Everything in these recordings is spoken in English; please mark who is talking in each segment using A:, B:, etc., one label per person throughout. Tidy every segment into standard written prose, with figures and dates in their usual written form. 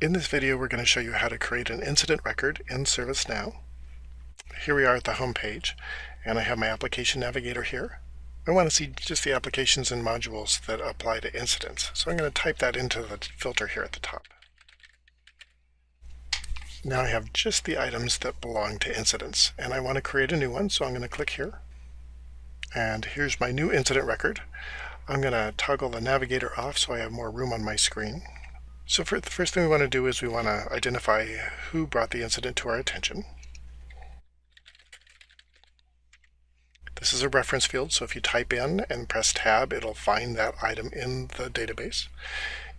A: In this video, we're going to show you how to create an incident record in ServiceNow. Here we are at the home page, and I have my application navigator here. I want to see just the applications and modules that apply to incidents, so I'm going to type that into the filter here at the top. Now I have just the items that belong to incidents, and I want to create a new one, so I'm going to click here. And here's my new incident record. I'm going to toggle the navigator off so I have more room on my screen. So the first thing we want to do is we want to identify who brought the incident to our attention. This is a reference field, so if you type in and press tab, it'll find that item in the database.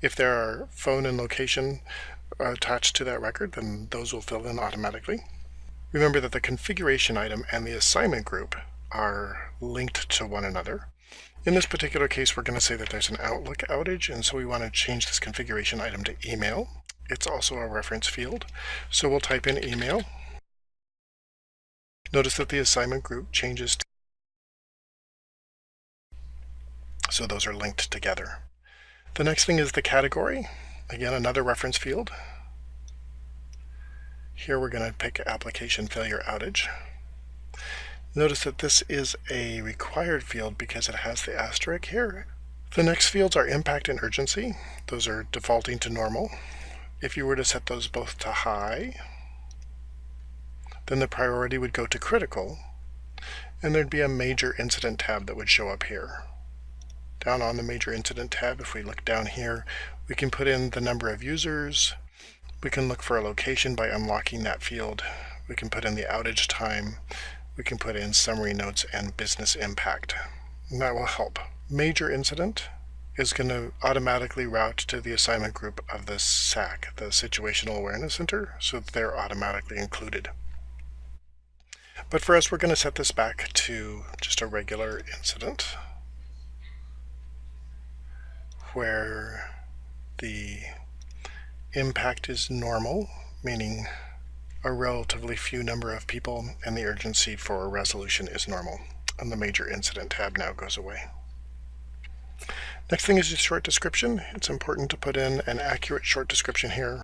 A: If there are phone and location attached to that record, then those will fill in automatically. Remember that the configuration item and the assignment group are linked to one another. In this particular case, we're going to say that there's an Outlook outage, and so we want to change this configuration item to email. It's also a reference field, so we'll type in email. Notice that the assignment group changes, so those are linked together. The next thing is the category. Again, another reference field. Here we're going to pick application failure outage. Notice that this is a required field because it has the asterisk here. The next fields are impact and urgency. Those are defaulting to normal. If you were to set those both to high, then the priority would go to critical, and there'd be a major incident tab that would show up here. Down on the major incident tab, if we look down here, we can put in the number of users. We can look for a location by unlocking that field. We can put in the outage time. We can put in summary notes and business impact, and that will help. Major incident is going to automatically route to the assignment group of the SAC, the Situational Awareness Center, so that they're automatically included. But for us, we're going to set this back to just a regular incident where the impact is normal, meaning a relatively few number of people, and the urgency for a resolution is normal. And the major incident tab now goes away. Next thing is a short description. It's important to put in an accurate short description here.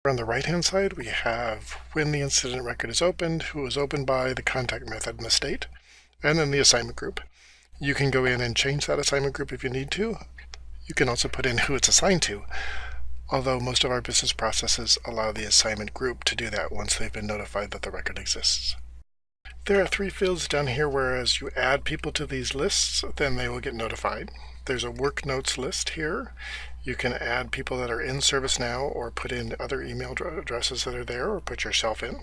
A: On the right-hand side, we have when the incident record is opened, who it was opened by, the contact method and the state, and then the assignment group. You can go in and change that assignment group if you need to. You can also put in who it's assigned to, although most of our business processes allow the assignment group to do that once they've been notified that the record exists. There are 3 fields down here where as you add people to these lists, then they will get notified. There's a work notes list here. You can add people that are in ServiceNow or put in other email addresses that are there, or put yourself in.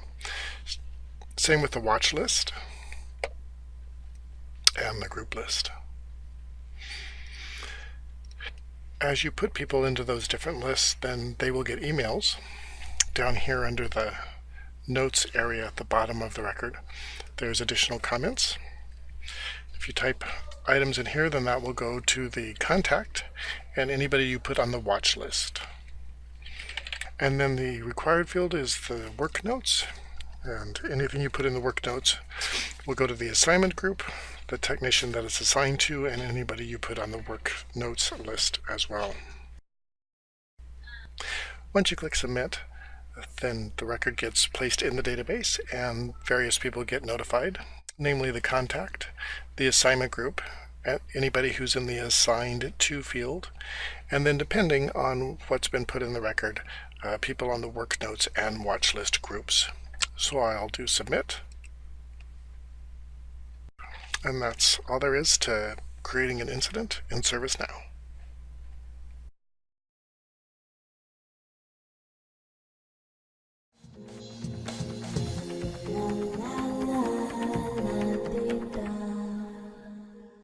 A: Same with the watch list and the group list. As you put people into those different lists, then they will get emails. Down here under the notes area at the bottom of the record, there's additional comments. If you type items in here, then that will go to the contact and anybody you put on the watch list. And then the required field is the work notes, and anything you put in the work notes will go to the assignment group, the technician that it's assigned to, and anybody you put on the work notes list as well. Once you click submit, then the record gets placed in the database and various people get notified, namely the contact, the assignment group, anybody who's in the assigned to field, and then depending on what's been put in the record, people on the work notes and watch list groups. So I'll do submit. And that's all there is to creating an incident in ServiceNow.